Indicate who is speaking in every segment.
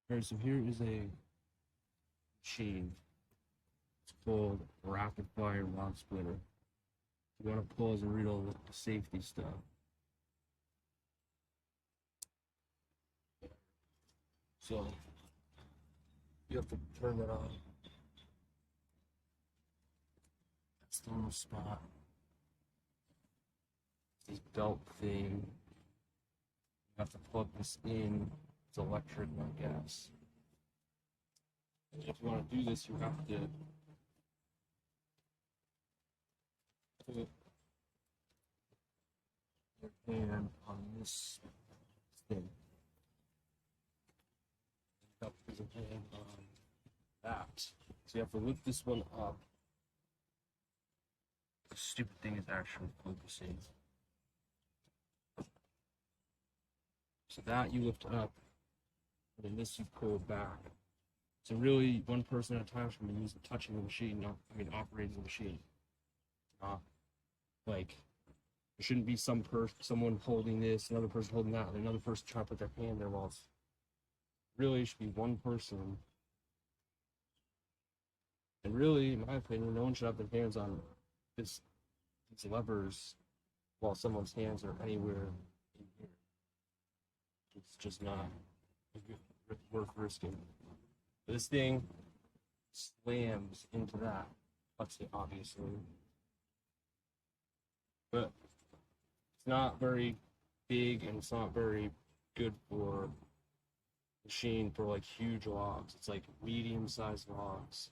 Speaker 1: Alright, so here is a machine. It's called RapidFire Log Splitter. You want to pause and read all the safety stuff. So you have to turn that on. That's the little spot. This belt thing. You have to plug this in. It's electric, not gas. And if you want to do this, you have to put your hand on this thing. You have to put your hand on that. So you have to lift this one up. The stupid thing is actually focusing. So that you lift up, and then this you pull back. So really, one person at a time should be touching the machine, operating the machine. Not like there shouldn't be someone holding this, another person holding that, and another person trying to put their hand there while it's really it should be one person. And really, in my opinion, no one should have their hands on these levers while someone's hands are anywhere in here. It's just not worth risking. This thing slams into that. Touch it, obviously. But it's not very big and it's not very good for machine for like huge logs. It's like medium-sized logs.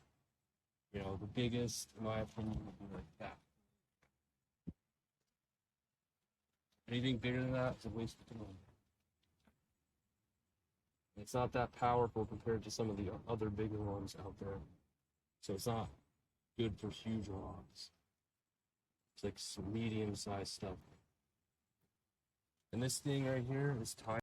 Speaker 1: You know, the biggest, in my opinion, would be like that. Anything bigger than that is a waste of time. It's not that powerful compared to some of the other bigger ones out there. So it's not good for huge logs. It's like some medium-sized stuff. And this thing right here is tied